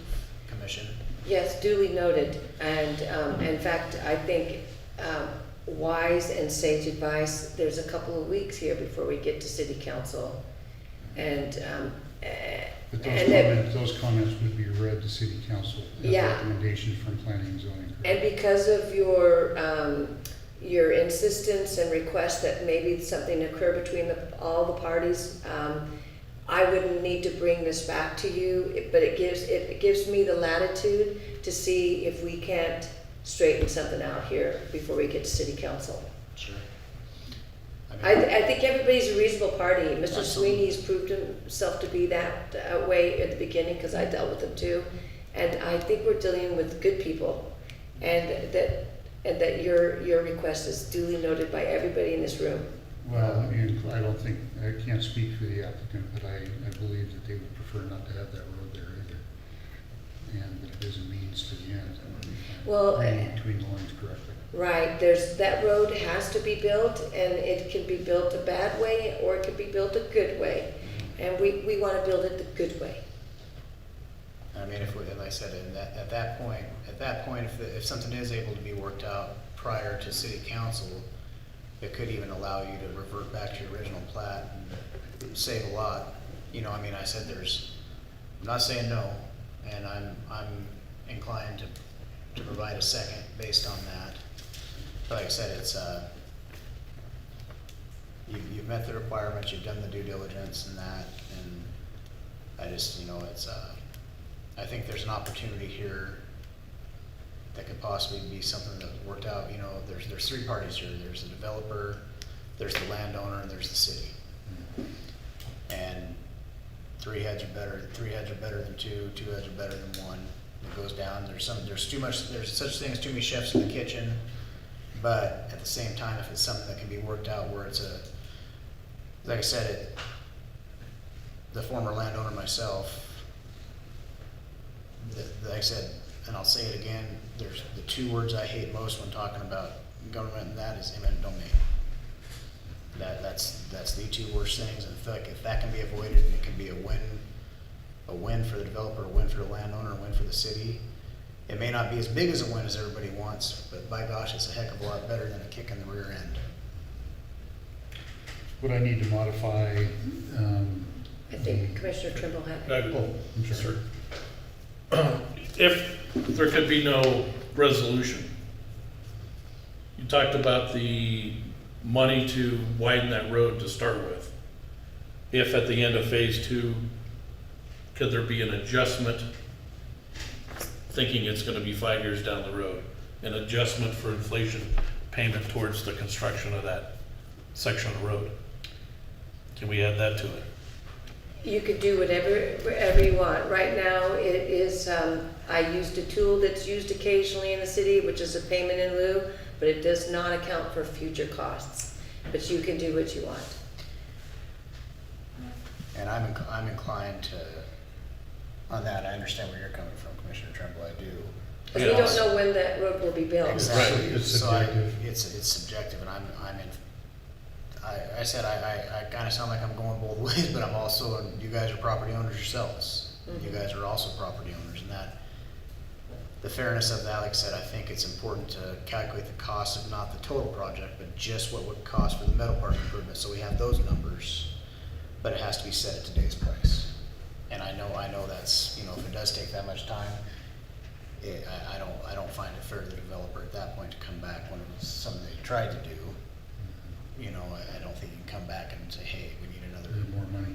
commission? Yes, duly noted, and in fact, I think wise and sage advice, there's a couple of weeks here before we get to city council. And But and those comments would be read to city council as Yeah. recommendations from planning and zoning. And correct? because of your insistence and request that maybe something occur between all the parties, I wouldn't need to bring this back to you, but it gives me the latitude to see if we can't straighten something out here before we get to city council. Sure. I think everybody's a reasonable party. Mr. Absolutely. Sweeney's proved himself to be that way at the beginning, because I dealt with him too. And I think we're dealing with good people, and that your request is duly noted by everybody in this room. Well, and I don't think, I can't speak for the applicant, but I believe that they would prefer not to have that road there either. And that it is a means to the end. Well, Reading between the lines correctly. right, that road has to be built, and it can be built a bad way, or it can be built a good way. And we want to build it the good way. I mean, like I said, at that point, if something is able to be worked out prior to city council, it could even allow you to revert back to your original plat and save a lot. You know, I mean, I said I'm not saying no, and I'm inclined to provide a second based on that. But like I said, it's, you've met the requirements, you've done the due diligence and that, and I just, it's, I think there's an opportunity here that could possibly be something that worked out. There's three parties here. There's the developer, there's the landowner, and there's the city. And three heads are better than two heads are better than one. It goes down. There's such thing as too many chefs in the kitchen, but at the same time, if it's something that can be worked out where it's like I said, the former landowner myself, like I said, and I'll say it again, there's the two words I hate most when talking about government, and that is eminent domain. That's the two worst things, and I feel like if that can be avoided and it can be a win for the developer, a win for the landowner, a win for the city, it may not be as big as a win as everybody wants, but by gosh, it's a heck of a lot better than a kick in the rear end. Would I need to modify, I think Commissioner Trimble had. oh, I'm sorry. If there could be no resolution, you talked about the money to widen that road to start with. If at the end of phase 2, could there be an adjustment, thinking it's gonna be 5 years down the road, an adjustment for inflation payment towards the construction of that section of road? Can we add that to it? You could do whatever you want. Right now, it is, I used a tool that's used occasionally in the city, which is a payment in lieu, but it does not account for future costs. But you can do what you want. And I'm inclined to, on that, I understand where you're coming from, Commissioner Trimble, I do. Because we don't know when that road will be built. Exactly. It's So subjective. it's subjective, and I said I kind of sound like I'm going both ways, but I'm also, you guys are property owners yourselves. You guys are also property owners, and that, the fairness of that, like I said, I think it's important to calculate the cost of not the total project, but just what would cost for the metal park improvement, so we have those numbers, but it has to be set at today's price. And I know that's, if it does take that much time, I don't find it fair to the developer at that point to come back when it was something they tried to do. I don't think you can come back and say, hey, we need another, More money.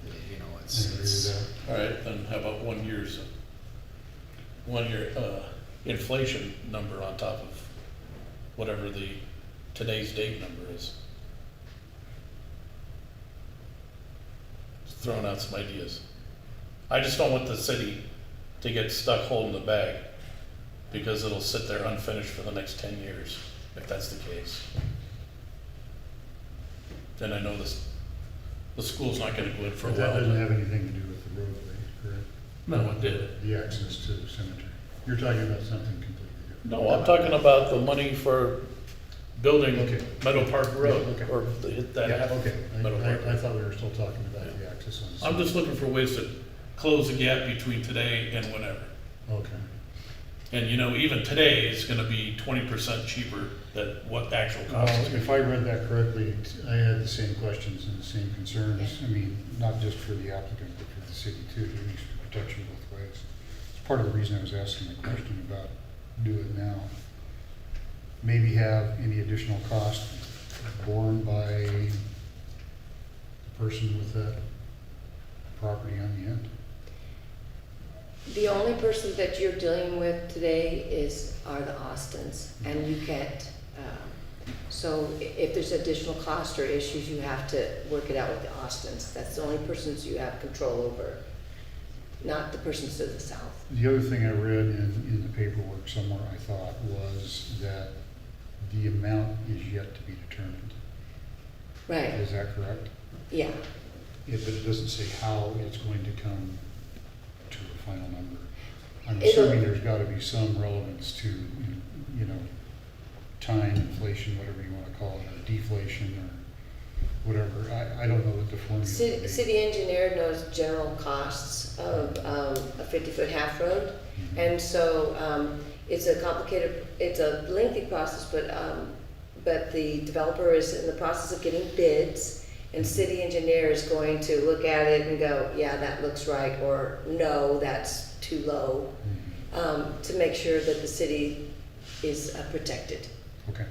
I agree with it's, that. All right, then how about 1 year inflation number on top of whatever the today's date number is? Just throwing out some ideas. I just don't want the city to get stuck holding the bag, because it'll sit there unfinished for the next 10 years, if that's the case. Then I know the school's not gonna go in for a But that while. doesn't have anything to do with the roadway, correct? No, it did. The access to the cemetery. You're talking about something completely No, I'm talking about the money for building Okay. Meadow Park Road, Yeah, okay. or that Yeah, half okay. Meadow Park I Road. thought we were still talking about the access on the side. I'm just looking for ways to close the gap between today and whenever. Okay. And you know, even today is gonna be 20% cheaper than what the actual Well, cost is. if I read that correctly, I had the same questions and the same concerns. I mean, not just for the applicant, but for the city too. There needs to be protection both ways. It's part of the reason I was asking the question about do it now. Maybe have any additional cost borne by the person with that property on the end. The only person that you're dealing with today are the Austins, and you can't, so if there's additional cost or issues, you have to work it out with the Austins. That's the only persons you have control over, not the persons to the south. The other thing I read in the paperwork somewhere, I thought, was that the amount is yet to be determined. Right, Is that correct? yeah. Yeah, but it doesn't say how it's going to come to a final number. I'm It'll- assuming there's gotta be some relevance to, you know, time, inflation, whatever you wanna call it, or deflation, or whatever. I don't know what the formula would City, be. city engineer knows general costs of a 50-foot half road. Mhm. And so it's a complicated, it's a lengthy process, but the developer is in the process of getting bids. And city engineer is going to look at it and go, yeah, that looks right, or no, that's too low, Mhm. to make sure that the city is protected. Okay.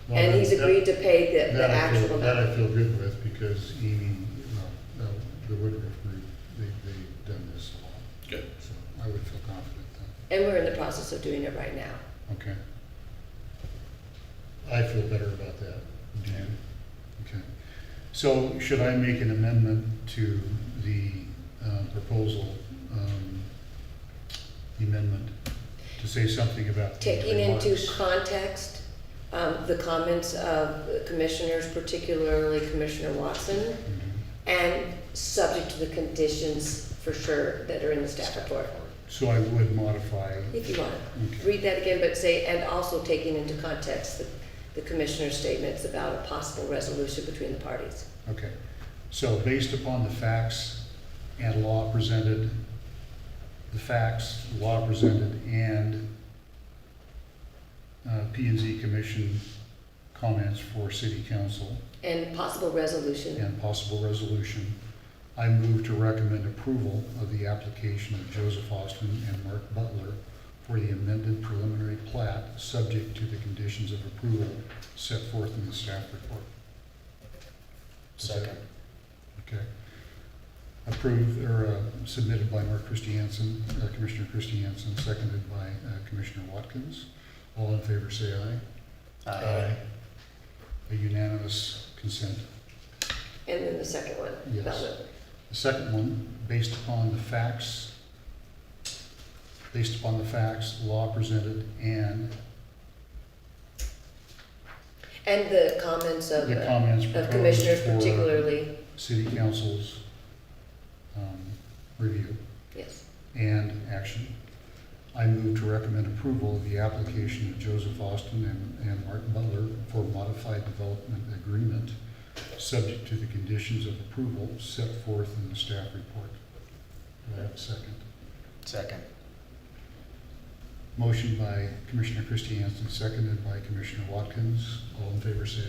Well, And he's that- agreed to pay the That I feel, actual that I amount. feel good with, because Amy, the Woodruff group, they've done this a lot. Good. So I would feel confident then. And we're in the process of doing it right now. Okay. I feel better about that. Do you? Okay. So should I make an amendment to the proposal, amendment, to say something about the Taking into remarks? context the comments of the commissioners, particularly Commissioner Watson, Mhm. and subject to the conditions for sure that are in the staff report. So I would modify, If you want, okay. read that again, but say, and also taking into context the commissioner's statements about a possible resolution between the parties. Okay, so based upon the facts and law presented, and P and Z Commission comments for city council And possible resolution. and possible resolution, I move to recommend approval of the application of Joseph Austin and Mark Butler for the amended preliminary plat, subject to the conditions of approval set forth in the staff report. Second. Okay. Approved, or submitted by Mark Christiansen, Commissioner Christiansen, seconded by Commissioner Watkins. All in favor say aye. Aye. A unanimous consent. And then the second one. Yes. about it. The second one, based upon the facts, law presented, and And the comments of the comments of proposed commissioners, for particularly, city council's review yes. and action. I move to recommend approval of the application of Joseph Austin and Martin Butler for modified development agreement, subject to the conditions of approval set forth in the staff report. Do I have a second? Second. Motion by Commissioner Christiansen, seconded by Commissioner Watkins. All in favor say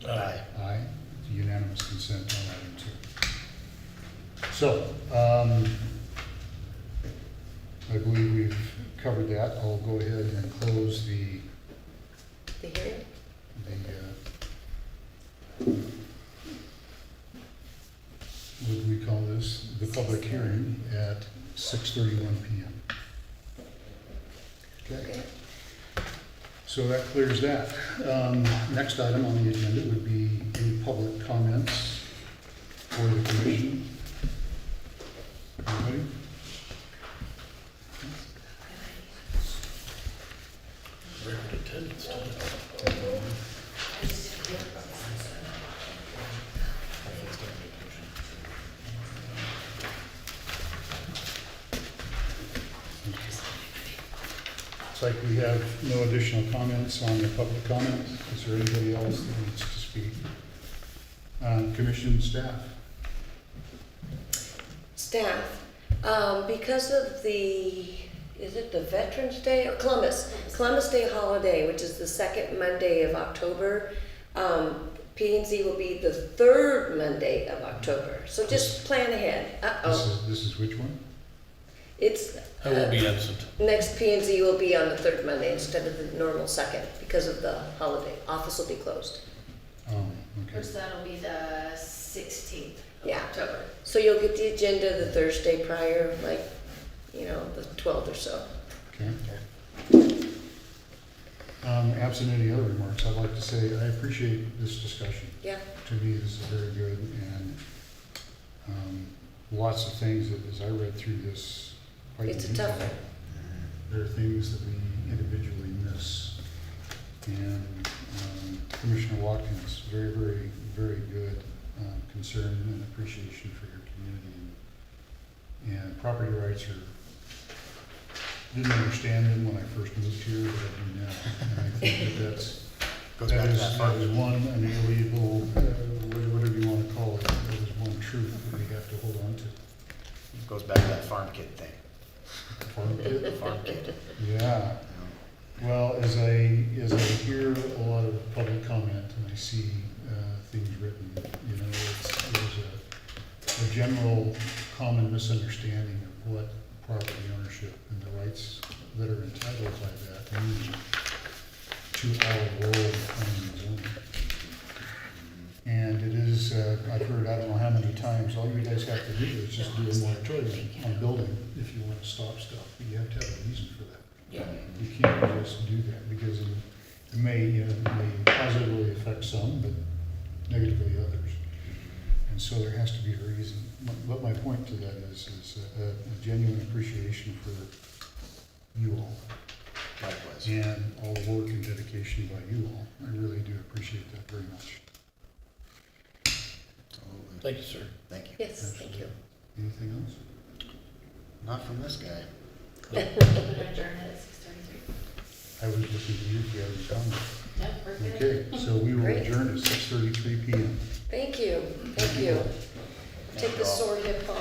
aye. Aye. Aye. It's unanimous consent on item 2. So, I believe we've covered that. I'll go ahead and close the, The hearing? what do we call this? The public hearing at 6:31 PM. Okay, so that clears that. Next item on the agenda would be any public comments for the commission. Anybody? Record attendance tonight. Looks like we have no additional comments on the public comment. Is there anybody else that needs to speak? Commission staff? Staff, because of the, is it the Veterans Day or Columbus Day holiday, which is the second Monday of October, P&Z will be the third Monday of October. So just plan ahead. This is which one? It's, I will be absent. next P&Z will be on the third Monday instead of the normal second because of the holiday. Office will be closed. Oh, okay. Which that'll be the 16th of Yeah. October. So you'll get the agenda the Thursday prior, like, the 12th or so. Okay. Absent any other remarks, I'd like to say I appreciate this discussion. Yeah. To me, this is very good, and lots of things that, as I read through this, quite It's a detailed, tough one. there are things that we individually miss. And Commissioner Watkins, very, very, very good concern and appreciation for your community. And property rights didn't understand them when I first moved here, but I do now. And I think that's, Goes back to that that is one unalienable, whatever you want to call it, that is one truth that we have to hold on to. Goes back to that farm kid thing. Farm kid? Farm kid. Yeah. Well, as I hear a lot of public comment and I see things written, there's a general common misunderstanding of what property ownership and the rights that are entitled by that mean to our rural planning and zoning. And it is, I've heard I don't know how many times, all you guys have to do is just do a moratorium on building if you want to stop stuff. But you have to have a reason for that. Yeah. You can't just do that because it may positively affect some, but negatively others. And so there has to be a reason. But my point to that is a genuine appreciation for you all Likewise. and all the work and dedication by you all. I really do appreciate that very much. Absolutely. Thank you, sir. Thank you. Yes, thank you. Anything else? Not from this guy. We're gonna adjourn at 6:33. I was looking to you if you had any comments. Yep, we're good. Okay, so we will Great. adjourn at 6:33 p.m. Thank you. Thank you. Thank Take you the all. sword hip home.